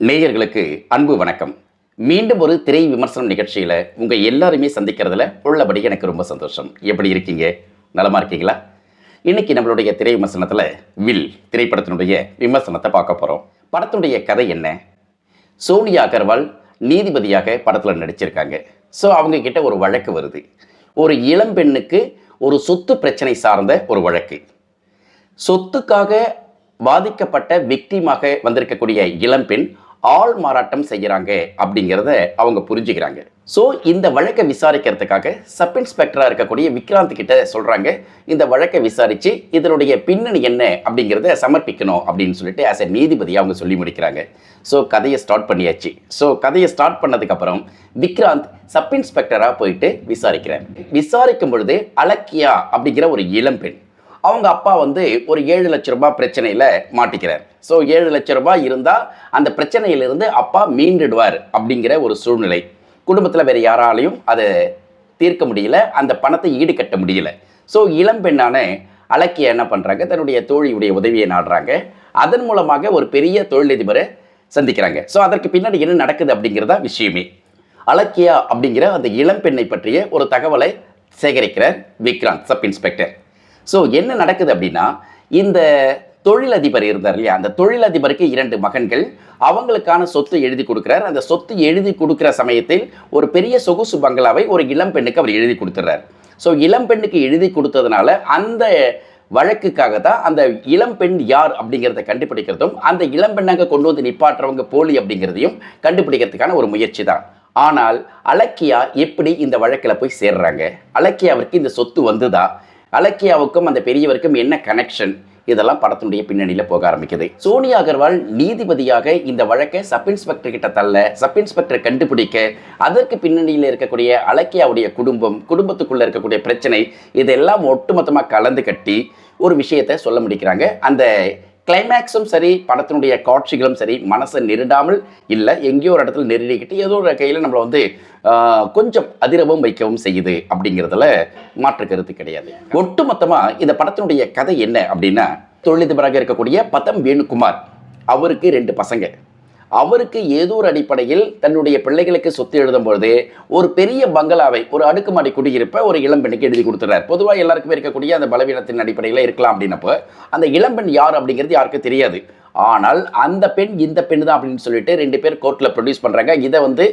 நேயர்களுக்கு அன்பு வணக்கம். மீண்டும் ஒரு திரை விமர்சனம் நிகழ்ச்சியில் உங்கள் எல்லாருமே சந்திக்கிறதுல உள்ளபடி எனக்கு ரொம்ப சந்தோஷம். எப்படி இருக்கீங்க? நலமாக இருக்கீங்களா? இன்னைக்கு நம்மளுடைய திரை விமர்சனத்தில் வில் திரைப்படத்தினுடைய விமர்சனத்தை பார்க்க போகிறோம். படத்தினுடைய கதை என்ன? சோனியா அகர்வால் நீதிபதியாக படத்தில் நடிச்சிருக்காங்க. ஸோ அவங்க கிட்ட ஒரு வழக்கு வருது. ஒரு இளம்பெண்ணுக்கு ஒரு சொத்து பிரச்சனை சார்ந்த ஒரு வழக்கு. சொத்துக்காக பாதிக்கப்பட்ட விக்டிமாக வந்திருக்கக்கூடிய இளம்பெண் ஆள் மாறாட்டம் செய்கிறாங்க அப்படிங்கிறத அவங்க புரிஞ்சுக்கிறாங்க. ஸோ இந்த வழக்கை விசாரிக்கிறதுக்காக சப் இன்ஸ்பெக்டராக இருக்கக்கூடிய விக்ராந்த் கிட்ட சொல்கிறாங்க, இந்த வழக்கை விசாரித்து இதனுடைய பின்னணி என்ன அப்படிங்கிறத சமர்ப்பிக்கணும் அப்படின்னு சொல்லிட்டு ஆஸ் எ நீதிபதி அவங்க சொல்லி முடிக்கிறாங்க. ஸோ கதையை ஸ்டார்ட் பண்ணியாச்சு. ஸோ கதையை ஸ்டார்ட் பண்ணதுக்கப்புறம் விக்ராந்த் சப் இன்ஸ்பெக்டராக போயிட்டு விசாரிக்கிறார். விசாரிக்கும் பொழுது அலக்கியா அப்படிங்கிற ஒரு இளம்பெண், அவங்க அப்பா ஒரு 7 லட்ச ரூபாய் பிரச்சனையில் மாட்டிக்கிறார். ஸோ 7 லட்ச ரூபாய் இருந்தால் அந்த பிரச்சனையிலிருந்து அப்பா மீண்டுடுவார் அப்படிங்கிற ஒரு சூழ்நிலை. குடும்பத்தில் வேறு யாராலையும் அதை தீர்க்க முடியல, அந்த பணத்தை ஈடுகட்ட முடியல. ஸோ இளம்பெண்ணான அலக்கியா என்ன பண்ணுறாங்க, தன்னுடைய தோழியுடைய உதவியை நாடுறாங்க. அதன் மூலமாக ஒரு பெரிய தொழிலதிபரை சந்திக்கிறாங்க. ஸோ அதற்கு பின்னாடி என்ன நடக்குது அப்படிங்கிறதா விஷயமே. அலக்கியா அப்படிங்கிற அந்த இளம்பெண்ணை பற்றிய ஒரு தகவலை சேகரிக்கிறார் விக்ராந்த் சப் இன்ஸ்பெக்டர். ஸோ என்ன நடக்குது அப்படின்னா, இந்த தொழிலதிபர் இருந்தார் இல்லையா, அந்த தொழிலதிபருக்கு 2 மகன்கள், அவங்களுக்கான சொத்து எழுதி கொடுக்குறார். அந்த சொத்து எழுதி கொடுக்குற சமயத்தில் ஒரு பெரிய சொகுசு பங்களாவை ஒரு இளம்பெண்ணுக்கு அவர் எழுதி கொடுத்துட்றார். ஸோ இளம்பெண்ணுக்கு எழுதி கொடுத்ததுனால அந்த வழக்குக்காக தான் அந்த இளம்பெண் யார் அப்படிங்கிறத கண்டுபிடிக்கிறதும், அந்த இளம்பெண்ணாக கொண்டு வந்து நிப்பாட்டுறவங்க போலி அப்படிங்கிறதையும் கண்டுபிடிக்கிறதுக்கான ஒரு முயற்சி தான். ஆனால் அலக்கியா எப்படி இந்த வழக்கில் போய் சேர்றாங்க? அலக்கியாவிற்கு இந்த சொத்து வந்துதா? அலக்கியாவுக்கும் அந்த பெரியவருக்கும் என்ன கனெக்ஷன்? இதெல்லாம் படத்தினுடைய பின்னணியில் போக ஆரம்பிக்குது. சோனியா அகர்வால் நீதிபதியாக இந்த வழக்கை சப் இன்ஸ்பெக்டர் கிட்ட தள்ள, சப் இன்ஸ்பெக்டர் கண்டுபிடிக்க, அதற்கு பின்னணியில் இருக்கக்கூடிய அலக்கியாவுடைய குடும்பத்துக்குள்ள இருக்கக்கூடிய பிரச்சனை, இதெல்லாம் ஒட்டுமொத்தமாக கலந்து கட்டி ஒரு விஷயத்தை சொல்ல முடிக்கிறாங்க. அந்த கிளைமேக்ஸும் சரி, படத்தினுடைய காட்சிகளும் சரி, மனசை நெருடாமல் இல்லை, எங்கேயோ ஒரு இடத்துல நெருடிக்கிட்டு ஏதோ ஒரு கையில் நம்மளை கொஞ்சம் அதிரவும் வைக்கவும் செய்யுது அப்படிங்கிறதுல மாற்று கருத்து கிடையாது. ஒட்டுமொத்தமாக இந்த படத்தினுடைய கதை என்ன அப்படின்னா, தொழிலதிபராக இருக்கக்கூடிய பதம் வேணுகுமார், அவருக்கு 2 பசங்க. அவருக்கு ஏதோ ஒரு அடிப்படையில் தன்னுடைய பிள்ளைகளுக்கு சொத்து எழுதும்பொழுது ஒரு பெரிய பங்களாவை, ஒரு அடுக்குமாடி குடியிருப்பை ஒரு இளம்பெண்ணுக்கு எழுதி கொடுத்துறார். பொதுவாக எல்லாருக்குமே இருக்கக்கூடிய அந்த பலவீனத்தின் அடிப்படையில் இருக்கலாம் அப்படின்னப்போ அந்த இளம்பெண் யார் அப்படிங்கிறது யாருக்கும் தெரியாது. ஆனால் அந்த பெண் இந்த பெண் தான் அப்படின்னு சொல்லிட்டு 2 பேர் கோர்ட்டில் ப்ரொடியூஸ் பண்ணுறாங்க. இதை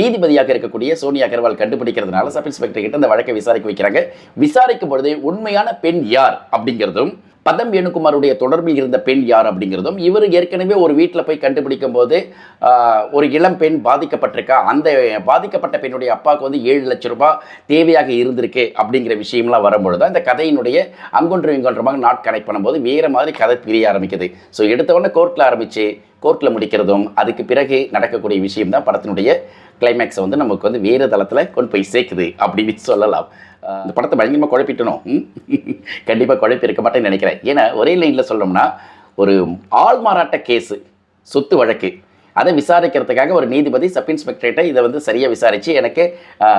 நீதிபதியாக இருக்கக்கூடிய சோனியா அகர்வால் கண்டுபிடிக்கிறதுனால சப் இன்ஸ்பெக்டர் கிட்ட அந்த வழக்கை விசாரிக்க வைக்கிறாங்க. விசாரிக்கும் பொழுது உண்மையான பெண் யார் அப்படிங்கிறதும், பதம் வேணுகுமாருடைய தொடர்பில் இருந்த பெண் யார் அப்படிங்கிறதும், இவர் ஏற்கனவே ஒரு வீட்டில் போய் கண்டுபிடிக்கும் போது ஒரு இளம் பெண் பாதிக்கப்பட்டிருக்கா, அந்த பாதிக்கப்பட்ட பெண்ணுடைய அப்பாவுக்கு 7 லட்ச ரூபாய் தேவையாக இருந்திருக்கு அப்படிங்கிற விஷயம்லாம் வரும்பொழுது அந்த கதையினுடைய அங்கொன்றும் இங்கொன்றமாக நாட் கனெக்ட் பண்ணும்போது வேறு மாதிரி கதை பிரிய ஆரம்பிக்குது. ஸோ எடுத்தவொடனே கோர்ட்டில் ஆரம்பித்து கோர்ட்டில் முடிக்கிறதும், அதுக்கு பிறகு நடக்கக்கூடிய விஷயம் தான் படத்தினுடைய கிளைமேக்ஸை நமக்கு வேறு தளத்தில் கொண்டு போய் சேர்க்குது அப்படின்னு சொல்லலாம். இந்த படத்தை பயங்கரமாக குழப்பிட்டணும். கண்டிப்பாக குழப்பி இருக்க மாட்டேன்னு நினைக்கிறேன். ஏன்னா ஒரே லைனில் சொல்லணும்னா, ஒரு ஆள் மாறாட்ட கேஸு, சொத்து வழக்கு, அதை விசாரிக்கிறதுக்காக ஒரு நீதிபதி சப் இன்ஸ்பெக்டர்கிட்ட இதை சரியாக விசாரித்து எனக்கு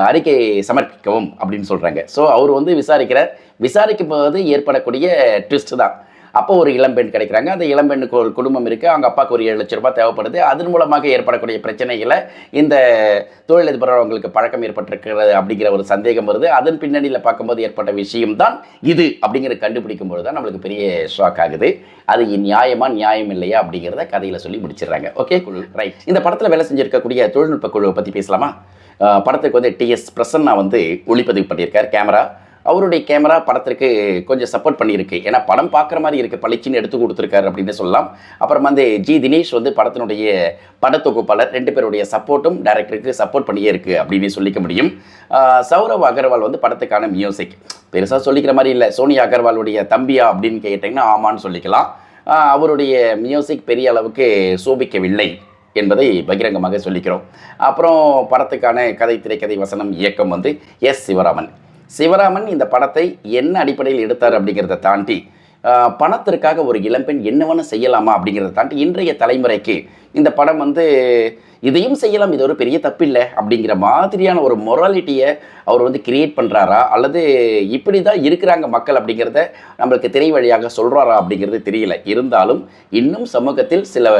அறிக்கை சமர்ப்பிக்கவும் அப்படின்னு சொல்கிறாங்க. ஸோ அவர் விசாரிக்கிறார். விசாரிக்கும் போது ஏற்படக்கூடிய ட்விஸ்ட் தான். அப்போ ஒரு இளம்பெண் கிடைக்கிறாங்க. அந்த இளம்பெண்ணுக்கு ஒரு குடும்பம் இருக்குது, அவங்க அப்பாவுக்கு ஒரு 7 லட்ச ரூபாய் தேவைப்படுது. அதன் மூலமாக ஏற்படக்கூடிய பிரச்சனைகளை இந்த தொழிலதிபர் அவங்களுக்கு பழக்கம் ஏற்பட்டிருக்கிறது அப்படிங்கிற ஒரு சந்தேகம் வருது. அதன் பின்னணியில் பார்க்கும்போது ஏற்பட்ட விஷயம்தான் இது அப்படிங்கிற கண்டுபிடிக்கும்போது தான் நம்மளுக்கு பெரிய ஷாக் ஆகுது. அது நியாயமா நியாயம் இல்லையா அப்படிங்கிறத கதையில் சொல்லி முடிச்சிடுறாங்க. Okay, right. இந்த படத்தில் வேலை செஞ்சுருக்கக்கூடிய தொழில்நுட்ப குழுவை பற்றி பேசலாமா? படத்துக்கு டிஎஸ் பிரசன்னா ஒளிப்பதிவு பண்ணியிருக்கார். கேமரா, அவருடைய கேமரா படத்திற்கு கொஞ்சம் சப்போர்ட் பண்ணியிருக்கு. ஏன்னா படம் பார்க்குற மாதிரி இருக்குது, பளிச்சின்னு எடுத்து கொடுத்துருக்காரு அப்படின்னு சொல்லலாம். அப்புறம் ஜி தினேஷ் படத்தினுடைய படத்தொகுப்பாளர், 2 பேருடைய சப்போர்ட்டும் டைரக்டருக்கு சப்போர்ட் பண்ணியே இருக்குது அப்படின்னு சொல்லிக்க முடியும். சௌரவ் அகர்வால் படத்துக்கான மியூசிக் பெருசாக சொல்லிக்கிற மாதிரி இல்லை. சோனியா அகர்வாலுடைய தம்பியா அப்படின்னு கேட்டிங்கன்னா ஆமான்னு சொல்லிக்கலாம். அவருடைய மியூசிக் பெரிய அளவுக்கு சோபிக்கவில்லை என்பதை பகிரங்கமாக சொல்லிக்கிறோம். அப்புறம் படத்துக்கான கதை, திரைக்கதை, வசனம், இயக்கம் எஸ் சிவராமன் இந்த படத்தை என்ன அடிப்படையில் எடுத்தார் அப்படிங்கிறத தாண்டி, பணத்திற்காக ஒரு இளம்பெண் என்னவென்னு செய்யலாமா அப்படிங்கிறத தாண்டி இன்றைய தலைமுறைக்கு இந்த படம் இதையும் செய்யலாம், இது ஒரு பெரிய தப்பில்லை அப்படிங்கிற மாதிரியான ஒரு மொராலிட்டியை அவர் கிரியேட் பண்ணுறாரா, அல்லது இப்படி தான் இருக்கிறாங்க மக்கள் அப்படிங்கிறத நம்மளுக்கு திரை வழியாக சொல்கிறாரா அப்படிங்கிறது தெரியல. இருந்தாலும் இன்னும் சமூகத்தில் சில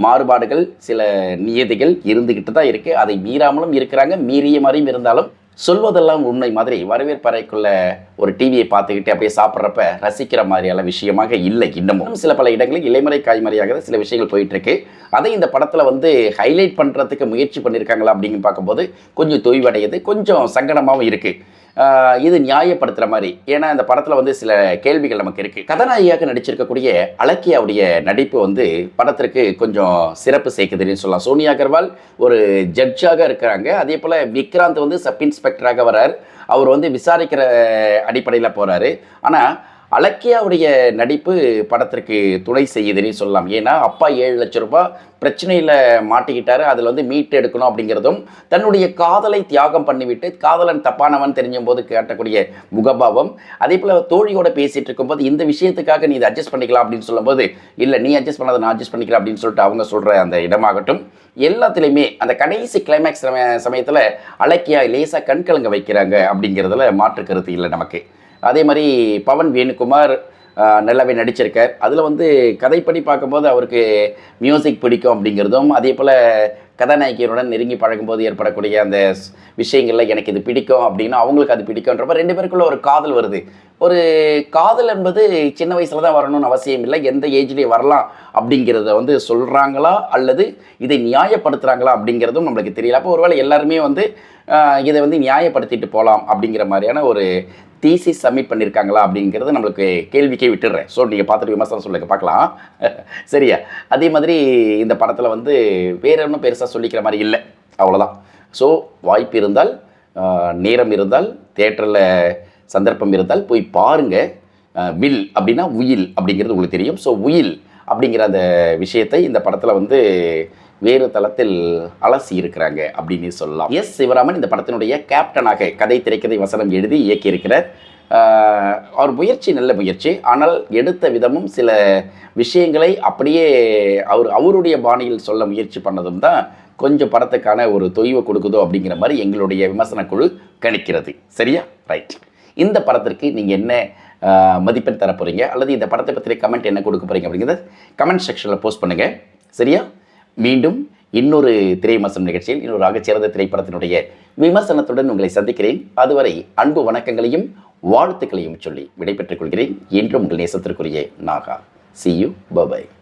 மாறுபாடுகள், சில நியதிகள் இருந்துக்கிட்டு தான் இருக்குது. அதை மீறாமலும் இருக்கிறாங்க, மீறிய மாதிரியும் இருந்தாலும் சொல்வதெல்லாம் உண்மை மாதிரி வரவேற்பறைக்குள்ள ஒரு டிவியை பார்த்துக்கிட்டு அப்படியே சாப்பிட்றப்ப ரசிக்கிற மாதிரியான விஷயமாக இல்லை. இன்னமும் சில பல இடங்களில் இலைமறை காய்மறையாக சில விஷயங்கள் போயிட்டுருக்கு. அதை இந்த படத்தில் வந்து ஹைலைட் பண்ணுறதுக்கு முயற்சி பண்ணியிருக்காங்களா அப்படின்னு பார்க்கும்போது கொஞ்சம் தொய்வடையுது, கொஞ்சம் சங்கடமாகவும் இருக்குது. இது நியாயப்படுத்துகிற மாதிரி. ஏன்னா இந்த படத்தில் வந்து சில கேள்விகள் நமக்கு இருக்குது. கதாநாயகியாக நடிச்சிருக்கக்கூடிய அலக்கியாவுடைய நடிப்பு வந்து படத்திற்கு கொஞ்சம் சிறப்பு சேர்க்குதுன்னு சொல்லலாம். சோனியா அகர்வால் ஒரு ஜட்ஜாக இருக்கிறாங்க. அதே போல் விக்ராந்த் வந்து சப் இன்ஸ்பெக்டராக வர்றார். அவர் வந்து விசாரிக்கிற அடிப்படையில் போகிறாரு. ஆனால் அலக்கியாவுடைய நடிப்பு படத்திற்கு துணை செய்யுதுன்னு சொல்லலாம். ஏன்னா அப்பா 7 லட்சம் ரூபாய் பிரச்சனையில் மாட்டிக்கிட்டாரு, அதில் வந்து மீட்டு எடுக்கணும் அப்படிங்கிறதும், தன்னுடைய காதலை தியாகம் பண்ணிவிட்டு காதலன் தப்பானவன் தெரிஞ்சும் போது காட்டக்கூடிய முகபாவம், அதே போல் தோழியோட பேசிகிட்டு இருக்கும்போது இந்த விஷயத்துக்காக நீ இதை அட்ஜஸ்ட் பண்ணிக்கலாம் அப்படின்னு சொல்லும்போது, இல்லை நீ அட்ஜஸ்ட் பண்ணாத நான் அட்ஜஸ்ட் பண்ணிக்கிறேன் அப்படின்னு சொல்லிட்டு அவங்க சொல்கிற அந்த இடமாகட்டும், எல்லாத்துலேயுமே அந்த கடைசி கிளைமேக்ஸ் சமயத்தில் அலக்கியா லேசாக கண்கலங்க வைக்கிறாங்க அப்படிங்கிறதுல மாற்று கருத்து இல்லை நமக்கு. அதே மாதிரி பவன் வேணுகுமார் நல்லாவே நடிச்சிருக்கார். அதில் வந்து கதைப்படி பார்க்கும்போது அவருக்கு மியூசிக் பிடிக்கும் அப்படிங்கிறதும், அதே போல் கதாநாயகியருடன் நெருங்கி பழகும்போது ஏற்படக்கூடிய அந்த விஷயங்களில் எனக்கு இது பிடிக்கும் அப்படின்னா அவங்களுக்கு அது பிடிக்கும்ன்றப்ப 2 பேருக்குள்ள ஒரு காதல் வருது. ஒரு காதல் என்பது சின்ன வயசில் தான் வரணும்னு அவசியம் இல்லை, எந்த ஏஜ்லேயும் வரலாம் அப்படிங்கிறத வந்து சொல்கிறாங்களா அல்லது இதை நியாயப்படுத்துகிறாங்களா அப்படிங்கிறதும் நம்மளுக்கு தெரியல. அப்போ ஒருவேளை எல்லாருமே வந்து இதை வந்து நியாயப்படுத்திட்டு போகலாம் அப்படிங்கிற மாதிரியான ஒரு தீசிஸ் சப்மிட் பண்ணியிருக்காங்களா அப்படிங்கிறது நம்மளுக்கு கேள்விக்கே விட்டுடுறேன். ஸோ நீங்கள் பார்த்துட்டு விமர்சனம் சொல்லுங்க பார்க்கலாம். சரியா? அதே மாதிரி இந்த படத்தில் வந்து வேற ஒன்றும் பெருசாக சொல்லிக்கிற மாதிரி இல்லை, அவ்வளோதான். ஸோ வாய்ப்பு இருந்தால், நேரம் இருந்தால், தியேட்டரில் சந்தர்ப்பம் இருந்தால் போய் பாருங்கள். வில் அப்படின்னா உயில் அப்படிங்கிறது உங்களுக்கு தெரியும். ஸோ உயில் அப்படிங்கிற அந்த விஷயத்தை இந்த படத்தில் வந்து வேறு தளத்தில் அலசி இருக்கிறாங்க அப்படின்னு சொல்லலாம். எஸ் சிவராமன் இந்த படத்தினுடைய கேப்டனாக கதை, திரைக்கதை, வசனம் எழுதி இயக்கியிருக்கிறார். அவர் முயற்சி நல்ல முயற்சி. ஆனால் எடுத்த விதமும் சில விஷயங்களை அப்படியே அவருடைய பாணியில் சொல்ல முயற்சி பண்ணதும் தான் கொஞ்சம் படத்துக்கான ஒரு தொய்வை கொடுக்குதோ அப்படிங்கிற மாதிரி எங்களுடைய விமர்சன குழு கணிக்கிறது. சரியா? ரைட். இந்த படத்திற்கு நீங்கள் என்ன மதிப்பெண் தர போகிறீங்க அல்லது இந்த படத்தை பற்றிய கமெண்ட் என்ன கொடுக்க போகிறீங்க அப்படிங்கிறத கமெண்ட் செக்ஷனில் போஸ்ட் பண்ணுங்கள். சரியா? மீண்டும் இன்னொரு திரை விமர்சனம் நிகழ்ச்சியில் இன்னொரு ஆகச்சிறந்த திரைப்படத்தினுடைய விமர்சனத்துடன் உங்களை சந்திக்கிறேன். அதுவரை அன்பு வணக்கங்களையும் வாழ்த்துக்களையும் சொல்லி விடைபெற்றுக் கொள்கிறேன். என்றும் உங்கள் நேசத்திற்குரிய Naga. See you. Bye bye.